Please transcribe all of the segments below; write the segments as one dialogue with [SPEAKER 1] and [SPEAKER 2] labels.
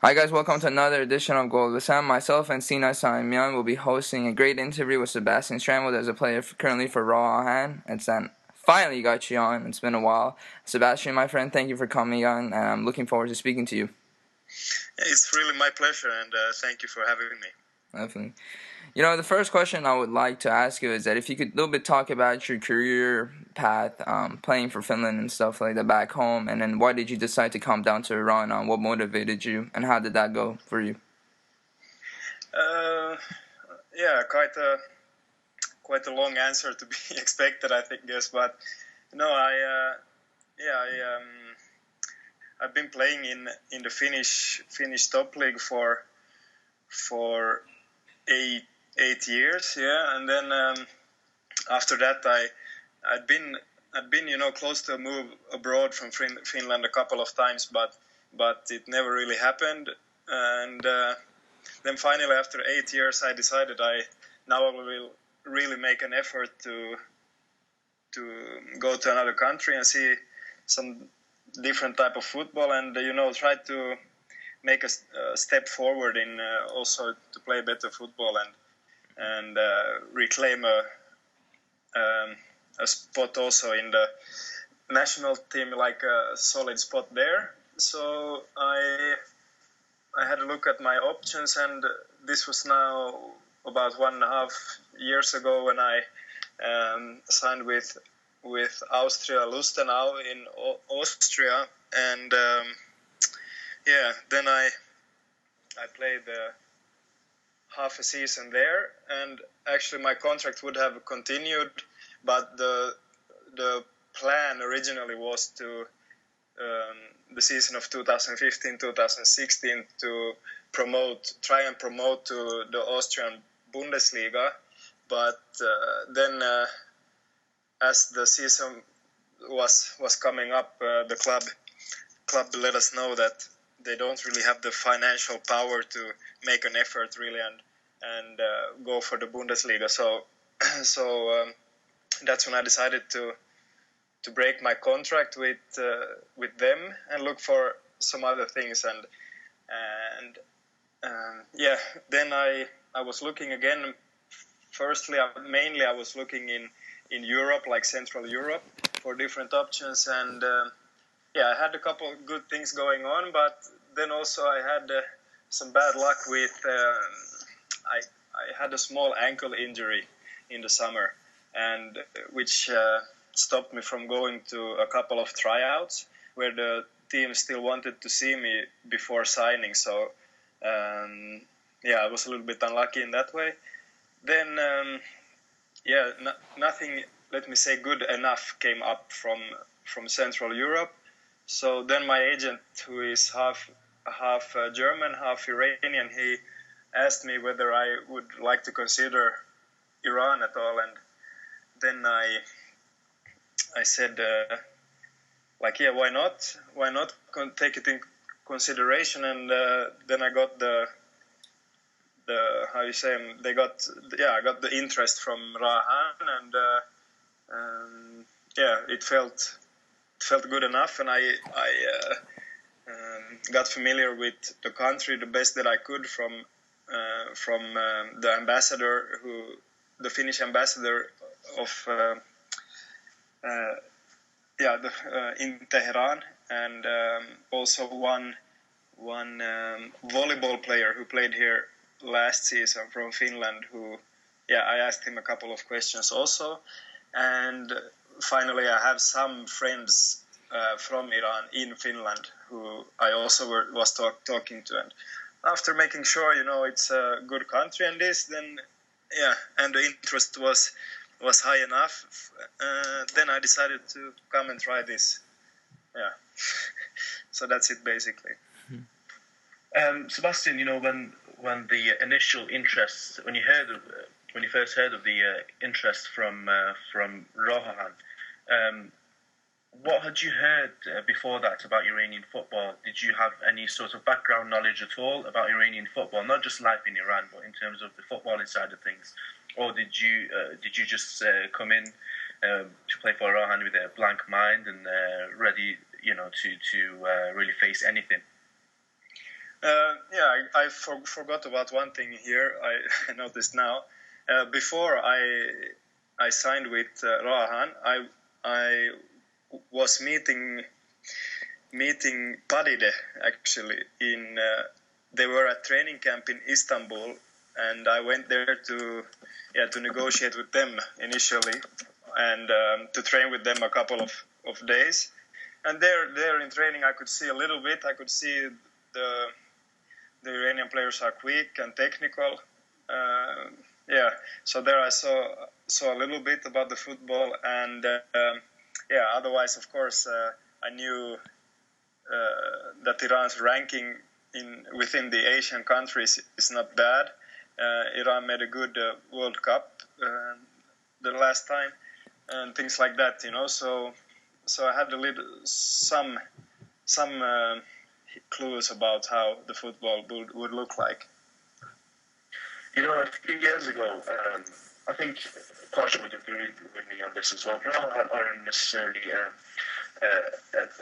[SPEAKER 1] Hi guys, welcome to another edition of Goal. This time, myself and Sina Saimyan will be hosting a great interview with Sebastian Strandvall as a player currently for Rah Ahan. It's finally got you on. It's been a while. Sebastian, my friend, thank you for coming on, and I'm looking forward to speaking to you.
[SPEAKER 2] It's really my pleasure, and thank you for having me.
[SPEAKER 1] Definitely. You know, the first question I would like to ask you is that if you could a little bit talk about your career path, playing for Finland and stuff like that back home, and then why did you decide to come down to Iran? What motivated you, and how did that go for you?
[SPEAKER 2] Quite a long answer to be expected, I think. Yes, but no, I've been playing in the Finnish top league for 8 years, and then after that I'd been close to a move abroad from Finland a couple of times, but it never really happened, and then finally after 8 years I decided I will really make an effort to go to another country and see some different type of football, and try to make a step forward in also to play better football and reclaim a spot also in the national team, like a solid spot there. So I had a look at my options, and this was now about 1.5 years ago when I signed with Austria Lustenau in Austria, and then I played half a season there, and actually my contract would have continued, but the plan originally was to the season of 2015-2016 to try and promote to the Austrian Bundesliga, but then as the season was coming up, the club let us know that they don't really have the financial power to make an effort really and go for the Bundesliga. So that's when I decided to break my contract with them and look for some other things, and then I was looking again. Firstly, mainly I was looking in Europe, like Central Europe, for different options, and I had a couple of good things going on, but then also I had some bad luck with I had a small ankle injury in the summer, and which stopped me from going to a couple of tryouts where the team still wanted to see me before signing. So I was a little bit unlucky in that way. Then nothing, let me say, good enough came up from Central Europe. So then my agent, who is half German, half Iranian, he asked me whether I would like to consider Iran at all, and then I said why not take it in consideration, and then I got I got the interest from Rah Ahan, and it felt good enough, and I got familiar with the country the best that I could from the ambassador, the Finnish ambassador of in Tehran, and also one volleyball player who played here last season from Finland, who I asked him a couple of questions also, and finally I have some friends from Iran in Finland who I also was talking to, and after making sure it's a good country and this, then and the interest was high enough, then I decided to come and try this. So that's it basically.
[SPEAKER 3] Sebastian, when the initial interest, when you first heard of the interest from Rah Ahan, what had you heard before that about Iranian football? Did you have any sort of background knowledge at all about Iranian football, not just life in Iran, but in terms of the footballing side of things? Or did you just come in to play for Rah Ahan with a blank mind and ready, to really face anything?
[SPEAKER 2] I forgot about one thing here. I noticed now. Before I signed with Rah Ahan, I was meeting Padide actually in. They were at training camp in Istanbul, and I went there to negotiate with them initially, and to train with them a couple of days. And there in training, I could see a little bit. I could see the Iranian players are quick and technical. So there I saw a little bit about the football, and otherwise, of course, I knew that Iran's ranking within the Asian countries is not bad. Iran made a good World Cup the last time, and things like that, So I had some clues about how the football would look like.
[SPEAKER 3] A few years ago, I think Pasha would agree with me on this as well. Iran aren't necessarily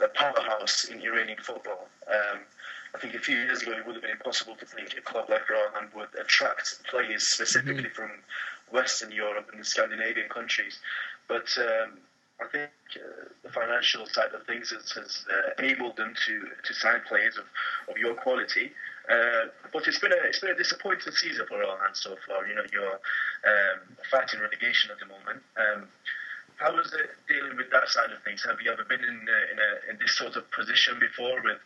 [SPEAKER 3] a powerhouse in Iranian football. I think a few years ago it would have been impossible to think a club like Rah Ahan would attract players specifically from Western Europe and the Scandinavian countries. But I think the financial side of things has enabled them to sign players of your quality. But it's been a disappointing season for Rah Ahan so far. You're fighting relegation at the moment. How is it dealing with that side of things? Have you ever been in this sort of position before with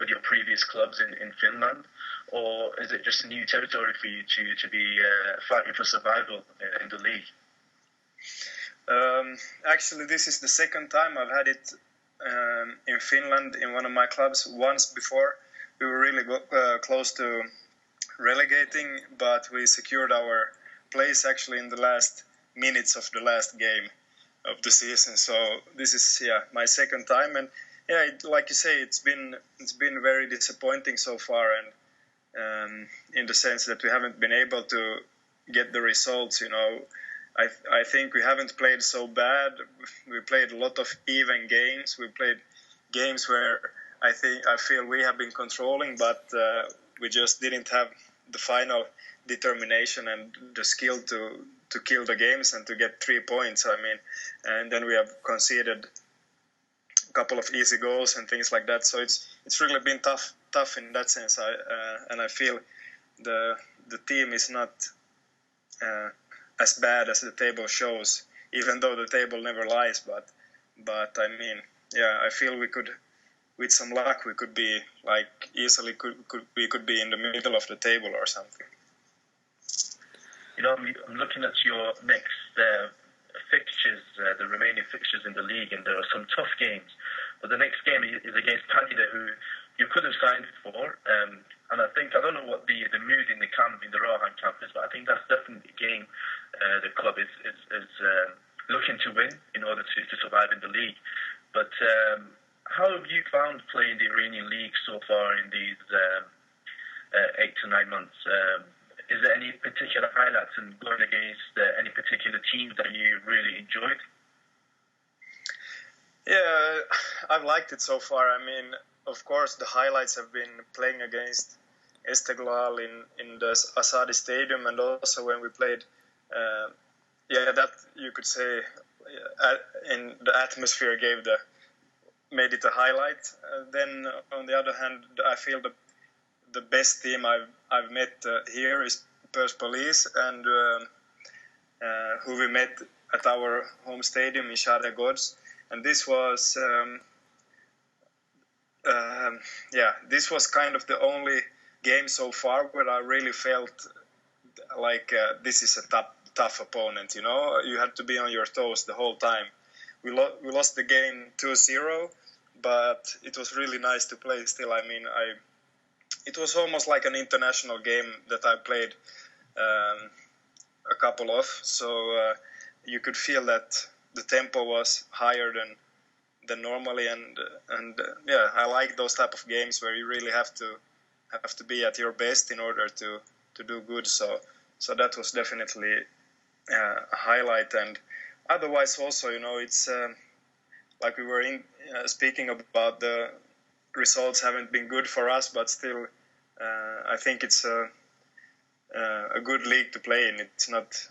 [SPEAKER 3] your previous clubs in Finland, or is it just a new territory for you to be fighting for survival in the league?
[SPEAKER 2] Actually, this is the second time I've had it in Finland in one of my clubs. Once before, we were really close to relegating, but we secured our place actually in the last minutes of the last game of the season. So this is my second time, and like you say, it's been very disappointing so far, and in the sense that we haven't been able to get the results. I think we haven't played so bad. We played a lot of even games. We played games where I feel we have been controlling, but we just didn't have the final determination and the skill to kill the games and to get 3 points. And then we have conceded a couple of easy goals and things like that. So it's really been tough in that sense. And I feel the team is not as bad as the table shows, even though the table never lies. But I feel we could, with some luck, we could be easily be in the middle of the table or something.
[SPEAKER 3] I'm looking at your next fixtures, the remaining fixtures in the league, and there are some tough games. But the next game is against Padide, who you could have signed for. And I don't know what the mood in the Rah Ahan camp is, but I think that's definitely a game the club is looking to win in order to survive in the league. But how have you found playing the Iranian league so far in these 8 to 9 months? Is there any particular highlights in going against any particular teams that you really enjoyed?
[SPEAKER 2] Yeah, I've liked it so far. Of course, the highlights have been playing against Esteghlal in the Asadi Stadium, and also when we played, that you could say, in the atmosphere made it a highlight. Then on the other hand, I feel the best team I've met here is Persian Police, and who we met at our home stadium in Shah Gods. And this was this was kind of the only game so far where I really felt like this is a tough opponent. You had to be on your toes the whole time. We lost the game 2-0, but it was really nice to play still. I mean, it was almost like an international game that I played a couple of, so you could feel that the tempo was higher than normally, and yeah, I like those type of games where you really have to be at your best in order to do good. So that was definitely a highlight. And otherwise also, it's like we were speaking about, the results haven't been good for us, but still I think it's a good league to play in. It's not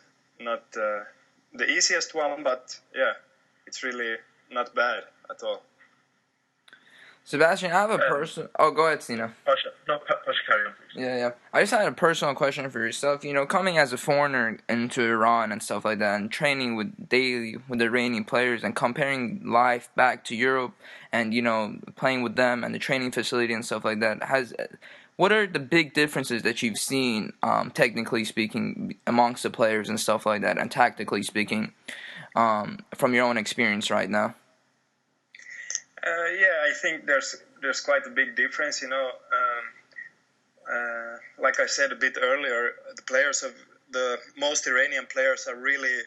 [SPEAKER 2] the easiest one, but yeah, it's really not bad at all.
[SPEAKER 1] Sebastian, I have a personal... Oh, go ahead, Sina.
[SPEAKER 3] Pasha, carry on, please.
[SPEAKER 1] Yeah. I just had a personal question for yourself. Coming as a foreigner into Iran and stuff like that, and training daily with the Iranian players, and comparing life back to Europe, and playing with them and the training facility and stuff like that, what are the big differences that you've seen, technically speaking, amongst the players and stuff like that, and tactically speaking, from your own experience right now?
[SPEAKER 2] Yeah, I think there's quite a big difference. Like I said a bit earlier, the most Iranian players are really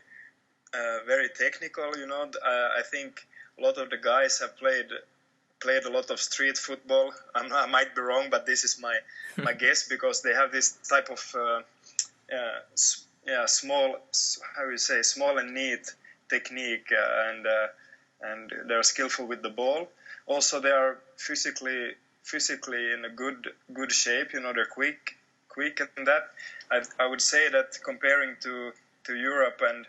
[SPEAKER 2] very technical. I think a lot of the guys have played a lot of street football. I might be wrong, but this is my guess, because they have this type of small and neat technique, and they're skillful with the ball. Also, they are physically in a good shape. They're quick and that. I would say that comparing to Europe and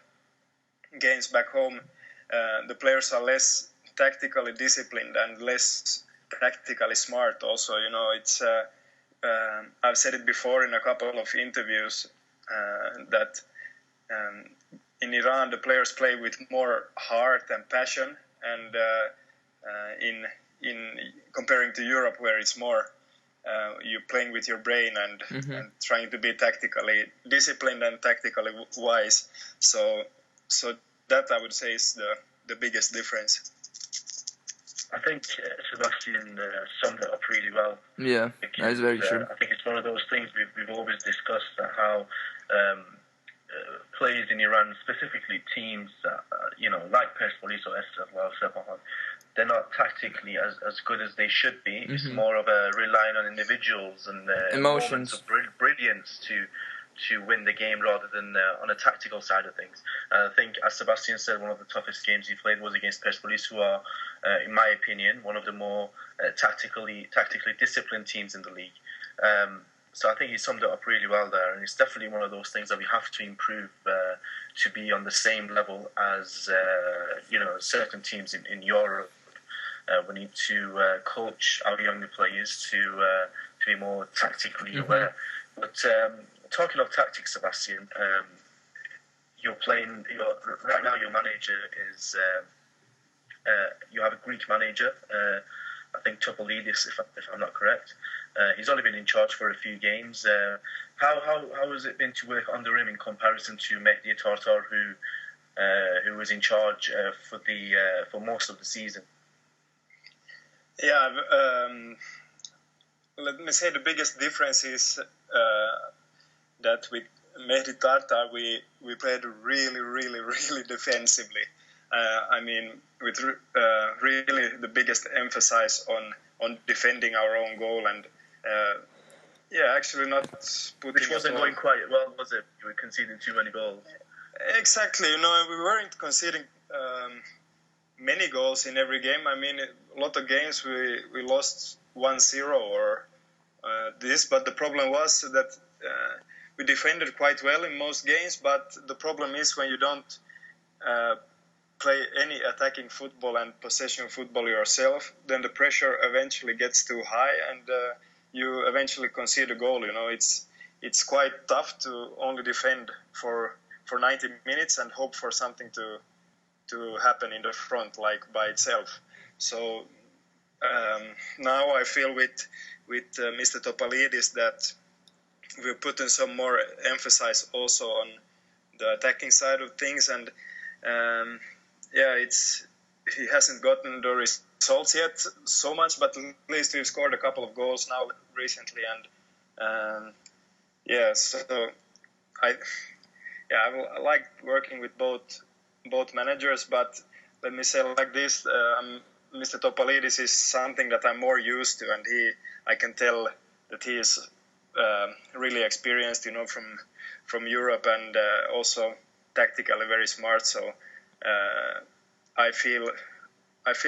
[SPEAKER 2] games back home, the players are less tactically disciplined and less practically smart. Also, it's I've said it before in a couple of interviews that in Iran the players play with more heart and passion, and in comparing to Europe, where it's more you're playing with your brain and trying to be tactically disciplined and tactically wise. So that, I would say, is the biggest difference.
[SPEAKER 3] I think Sebastian summed it up really well.
[SPEAKER 1] Yeah, that is very true.
[SPEAKER 3] I think it's one of those things we've always discussed, how players in Iran, specifically teams that, like Persepolis or Sepahan, they're not tactically as good as they should be. Mm-hmm. It's more of a relying on individuals and
[SPEAKER 1] emotions,
[SPEAKER 3] moments of brilliance to win the game, rather than on a tactical side of things. I think, as Sebastian said, one of the toughest games he played was against Persepolis, who are, in my opinion, one of the more tactically disciplined teams in the league. So I think he summed it up really well there, and it's definitely one of those things that we have to improve to be on the same level as certain teams in Europe. We need to coach our younger players to be more tactically aware. But talking of tactics, Sebastian, right now your manager is you have a Greek manager. I think Topolidis, if I'm not correct. He's only been in charge for a few games. How has it been to work under him in comparison to Mehdi Tartar, who was in charge for most of the season?
[SPEAKER 2] Yeah, let me say the biggest difference is that with Mehdi Tartar we played really, really, really defensively. I mean, with really the biggest emphasis on defending our own goal, and actually not putting.
[SPEAKER 3] Which wasn't going quite well, was it? You were conceding too many goals.
[SPEAKER 2] Exactly. We weren't conceding many goals in every game. I mean, a lot of games we lost 1-0 or this, but the problem was that we defended quite well in most games. But the problem is when you don't play any attacking football and possession football yourself, then the pressure eventually gets too high, and you eventually concede a goal. It's quite tough to only defend for 90 minutes and hope for something to happen in the front, like by itself. So now I feel with Mr. Topalidis that we're putting some more emphasis also on the attacking side of things, and he hasn't gotten the results yet so much, but at least we've scored a couple of goals now recently, and so I like working with both managers, but let me say like this: Mr. Topalidis is something that I'm more used to, and I can tell that he is really experienced, from Europe, and also tactically very smart. So I feel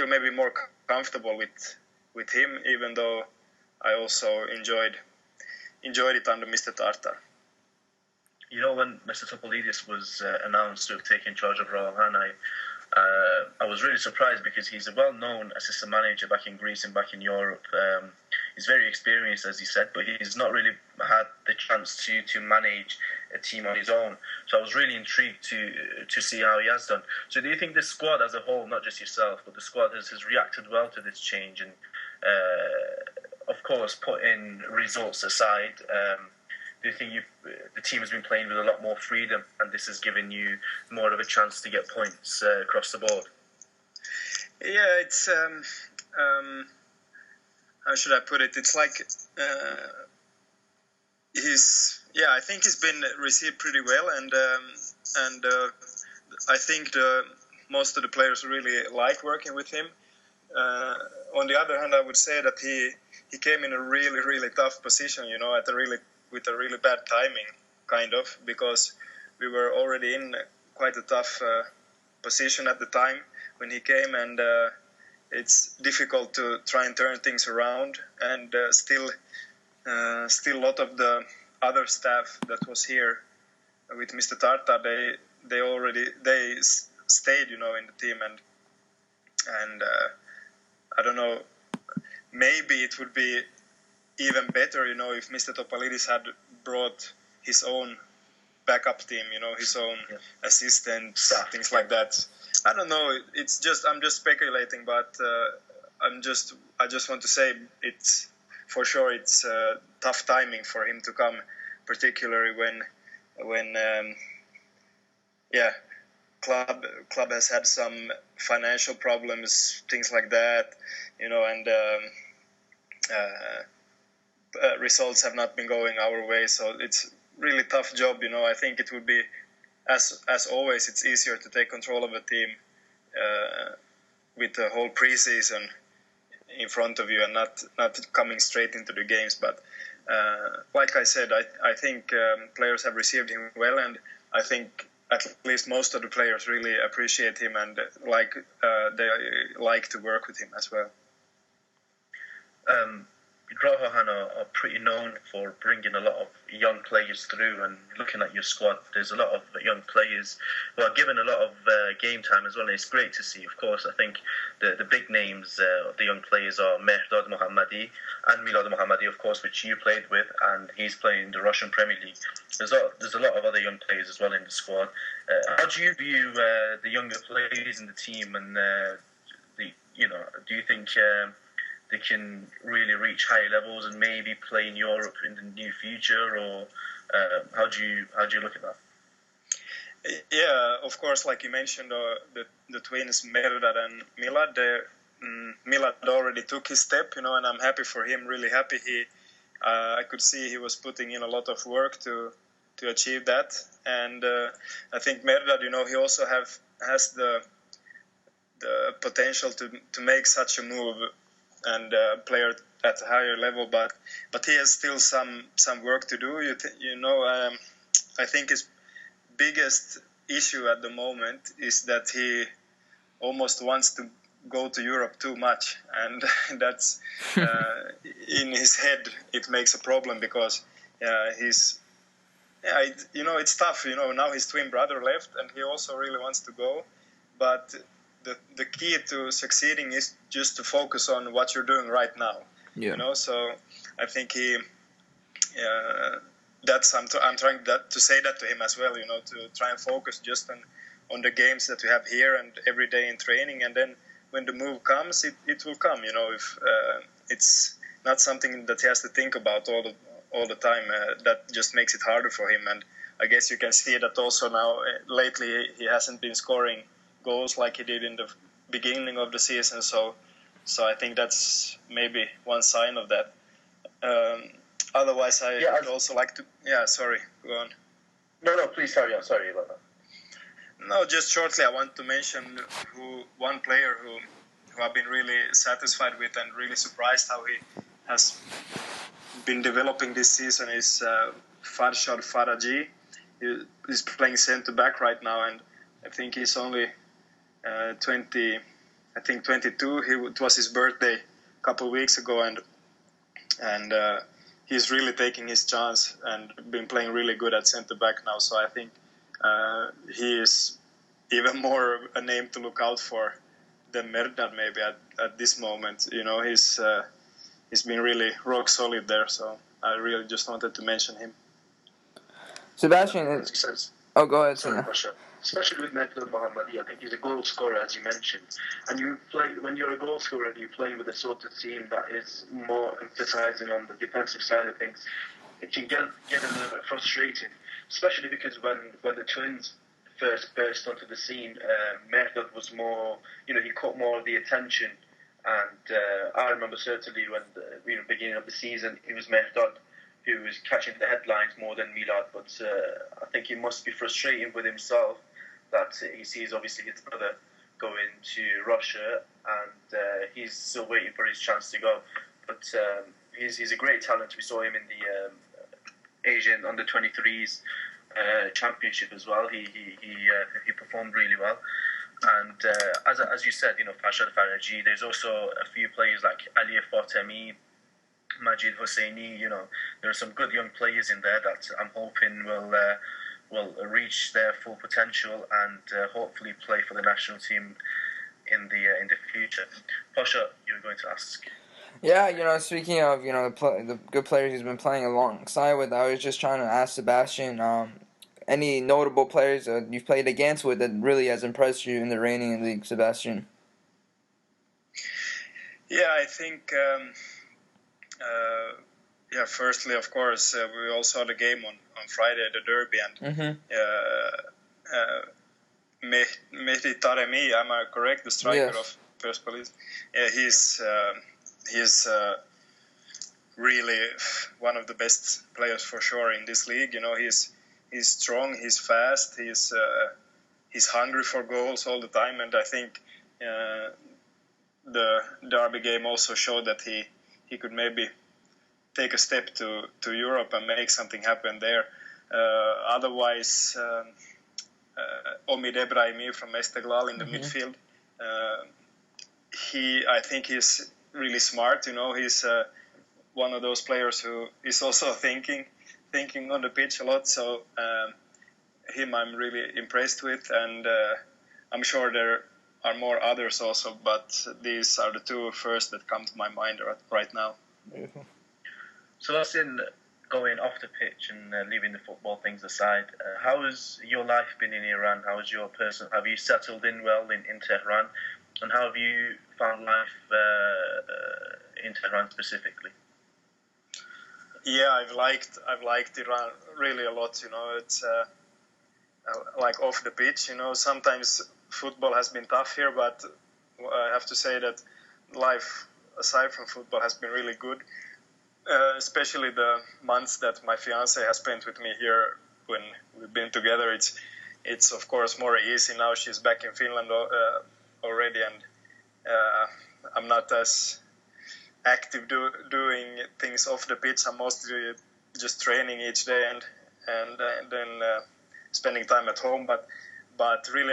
[SPEAKER 2] maybe more comfortable with him, even though I also enjoyed it under Mr. Tartar.
[SPEAKER 3] When Mr. Topalidis was announced to have taken charge of Rah Ahan, I was really surprised because he's a well-known assistant manager back in Greece and back in Europe. He's very experienced, as he said, but he's not really had the chance to manage a team on his own. So I was really intrigued to see how he has done. So do you think the squad as a whole, not just yourself, but the squad has reacted well to this change? And of course, putting results aside, do you think the team has been playing with a lot more freedom, and this has given you more of a chance to get points across the board?
[SPEAKER 2] Yeah, it's how should I put it? It's like I think he's been received pretty well, and I think most of the players really like working with him. On the other hand, I would say that he came in a really, really tough position, with a really bad timing, kind of, because we were already in quite a tough position at the time when he came, and it's difficult to try and turn things around, and still a lot of the other staff that was here with Mr. Tartar, they stayed, in the team, and I don't know, maybe it would be even better, if Mr. Topalidis had brought his own backup team, his own assistant, things like that. I don't know. I'm just speculating, but I just want to say it's for sure it's tough timing for him to come, particularly when club has had some financial problems, things like that, and results have not been going our way, so it's really tough job. I think it would be, as always, it's easier to take control of a team with the whole preseason in front of you and not coming straight into the games. But like I said, I think players have received him well, and I think at least most of the players really appreciate him, and they like to work with him as well.
[SPEAKER 3] Rah Ahan are pretty known for bringing a lot of young players through, and looking at your squad, there's a lot of young players who are given a lot of game time as well, and it's great to see. Of course, I think the big names of the young players are Mehrdad Mohammadi and Milad Mohammadi, of course, which you played with, and he's playing in the Russian Premier League. There's a lot of other young players as well in the squad. How do you view the younger players in the team, and do you think they can really reach higher levels and maybe play in Europe in the near future, or how do you look at that?
[SPEAKER 2] Yeah, of course, like you mentioned, the twins Mehrdad and Milad. Milad already took his step, and I'm happy for him. Really happy. I could see he was putting in a lot of work to achieve that, and I think Mehrdad, he also has the potential to make such a move and play at a higher level, but he has still some work to do. I think his biggest issue at the moment is that he almost wants to go to Europe too much, and that's in his head it makes a problem, because it's tough. Now his twin brother left, and he also really wants to go, but the key to succeeding is just to focus on what you're doing right now.
[SPEAKER 1] Yeah.
[SPEAKER 2] So I think I'm trying to say that to him as well. To try and focus just on the games that we have here and every day in training, and then when the move comes, it will come. If it's not something that he has to think about all the time, that just makes it harder for him. And I guess you can see that also now. Lately, he hasn't been scoring goals like he did in the beginning of the season. So So I think that's maybe one sign of that. Otherwise, I would also like to. Yeah, sorry, go on.
[SPEAKER 3] No, please carry on. Sorry about that.
[SPEAKER 2] No, just shortly, I want to mention one player who I've been really satisfied with and really surprised how he has been developing this season is Farshad Faraji. He's playing centre back right now, and I think he's only 22. It was his birthday a couple of weeks ago, and he's really taking his chance and been playing really good at centre back now. So I think he is even more a name to look out for than Merdad maybe at this moment. You know, he's been really rock solid there. So I really just wanted to mention him.
[SPEAKER 1] Sebastian, oh, go ahead.
[SPEAKER 3] Sorry, Pasha. Especially with Mehdi Mohammadi, I think he's a goal scorer, as you mentioned. And when you're a goal scorer and you play with a sort of team that is more emphasizing on the defensive side of things, it can get a little bit frustrating. Especially because when the Twins first burst onto the scene, Mehdi was more, he caught more of the attention. And I remember certainly when the beginning of the season, it was Mehdi who was catching the headlines more than Milad, but I think it must be frustrating with himself that he sees obviously his brother going to Russia and he's still waiting for his chance to go. But he's a great talent. We saw him in the Asian under-23s championship as well. He performed really well. And as you said, Farshad Faraji, there's also a few players like Ali Fatemi, Majid Hosseini, there are some good young players in there that I'm hoping will reach their full potential and hopefully play for the national team in the future. Pasha, you were going to ask.
[SPEAKER 1] Yeah, speaking of the good players he's been playing alongside with, I was just trying to ask Sebastian, any notable players you've played against with that really has impressed you in the reigning league, Sebastian?
[SPEAKER 2] Yeah, I think. Firstly, of course, we all saw the game on Friday, the derby, and Mehdi Taremi, am I correct? The striker of Persepolis. Yeah, he's really one of the best players for sure in this league. He's strong, he's fast, he's hungry for goals all the time, and I think the derby game also showed that he could maybe take a step to Europe and make something happen there. Otherwise, Omid Ebrahimi from Esteghlal in the midfield. I think he's really smart. He's one of those players who is also thinking on the pitch a lot. So him I'm really impressed with, and I'm sure there are more others also, but these are the two first that come to my mind right now.
[SPEAKER 1] Beautiful.
[SPEAKER 4] Sebastian, going off the pitch and leaving the football things aside, how has your life been in Iran? How is your have you settled in well in Tehran? And how have you found life in Tehran specifically?
[SPEAKER 2] Yeah, I've liked Iran really a lot. It's like off the pitch. Sometimes football has been tough here, but I have to say that life aside from football has been really good. Especially the months that my fiance has spent with me here when we've been together. It's of course more easy now. She's back in Finland already, and I'm not as active doing things off the pitch. I'm mostly just training each day and then spending time at home. But really,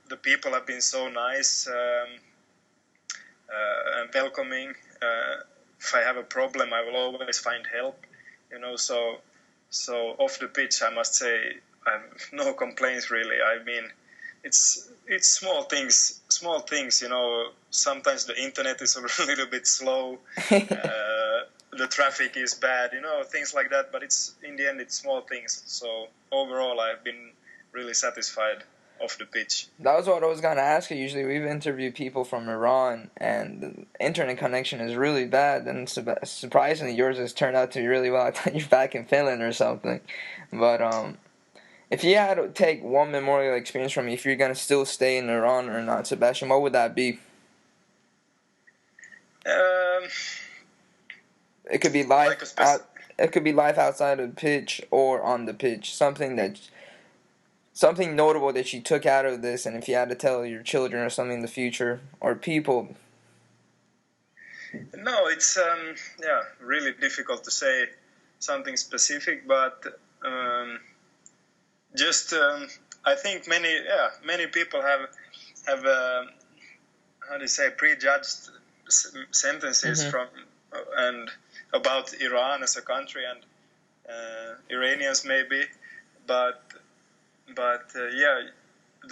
[SPEAKER 2] the people have been so nice and welcoming. If I have a problem, I will always find help. So off the pitch, I must say I have no complaints really. I mean, it's small things. Sometimes the internet is a little bit slow. The traffic is bad. Things like that. But in the end, it's small things. So overall, I've been really satisfied off the pitch.
[SPEAKER 1] That was what I was going to ask you. Usually we've interviewed people from Iran and the internet connection is really bad, and surprisingly yours has turned out to be really well. I thought you're back in Finland or something. But if you had to take one memorable experience from me, if you're going to still stay in Iran or not, Sebastian, what would that be? It could be
[SPEAKER 2] Like a
[SPEAKER 1] it could be life outside of the pitch or on the pitch. Something notable that you took out of this, and if you had to tell your children or something in the future or people.
[SPEAKER 2] No, it's really difficult to say something specific, but I think many people have how do you say, prejudged sentences from and about Iran as a country and Iranians maybe, but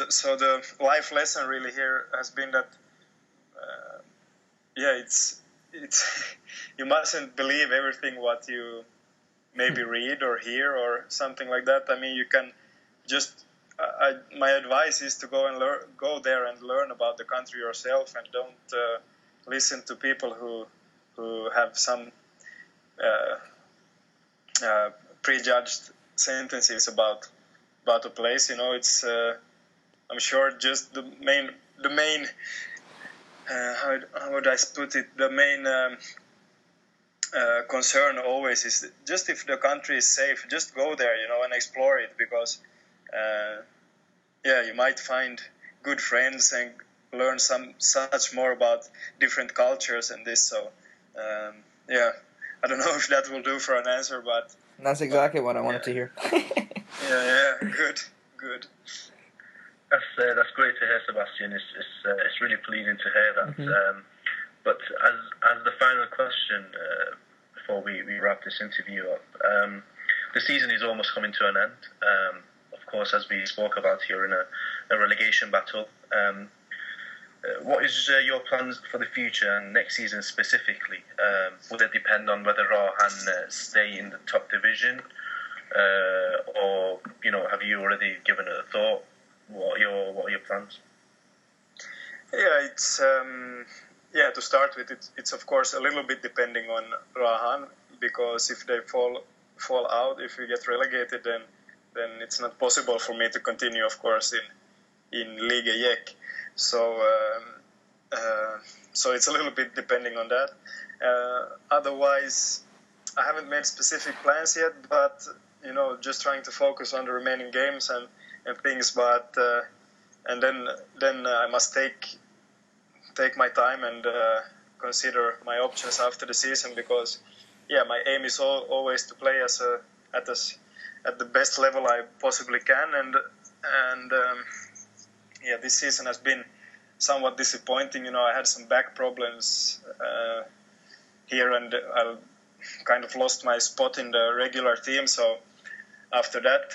[SPEAKER 2] so the life lesson really here has been that it's you mustn't believe everything what you maybe read or hear or something like that. I mean, you can just my advice is to go there and learn about the country yourself, and don't listen to people who have some prejudged sentences about a place. You know, it's I'm sure just the main how would I put it? The main concern always is just if the country is safe, just go there, you know, and explore it, because you might find good friends and learn such more about different cultures and this. So I don't know if that will do for an answer, but
[SPEAKER 1] that's exactly what I wanted to hear.
[SPEAKER 2] Good.
[SPEAKER 4] That's great to hear, Sebastian. It's really pleasing to hear that. But as the final question before we wrap this interview up, the season is almost coming to an end. Of course, as we spoke about here, in a relegation battle. What is your plans for the future and next season specifically? Will it depend on whether Rah Ahan stay in the top division, or have you already given it a thought? What are your plans?
[SPEAKER 2] Yeah, it's to start with, it's of course a little bit depending on Rah Ahan, because if they fall out, if we get relegated, then it's not possible for me to continue, of course, in Liga Jek. So it's a little bit depending on that. Otherwise, I haven't made specific plans yet, but just trying to focus on the remaining games and things. But and then I must take my time and consider my options after the season, because my aim is always to play at the best level I possibly can, and this season has been somewhat disappointing. I had some back problems here, and I kind of lost my spot in the regular team. So after that,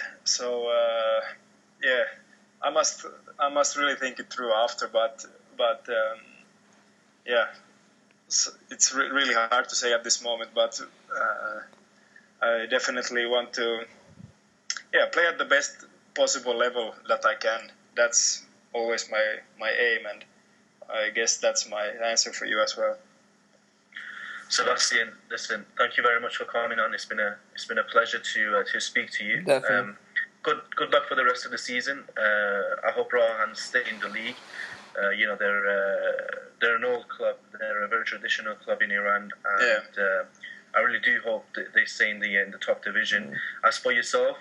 [SPEAKER 2] I must really think it through after. But it's really hard to say at this moment. But I definitely want to play at the best possible level that I can. That's always my aim, and I guess that's my answer for you as well.
[SPEAKER 4] Sebastian, listen, thank you very much for coming on. It's been a pleasure to speak to you.
[SPEAKER 1] Definitely.
[SPEAKER 4] Good luck for the rest of the season. I hope Rah Ahan stay in the league. They're an old club. They're a very traditional club in Iran, and I really do hope that they stay in the top division. As for yourself,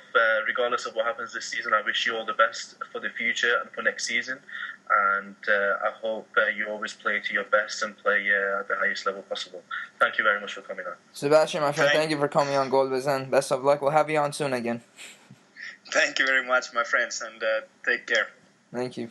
[SPEAKER 4] regardless of what happens this season, I wish you all the best for the future and for next season. And I hope you always play to your best and play at the highest level possible. Thank you very much for coming on.
[SPEAKER 1] Sebastian, my friend, thank you for coming on Golbazan. Best of luck. We'll have you on soon again.
[SPEAKER 2] Thank you very much, my friends, and take care.
[SPEAKER 1] Thank you.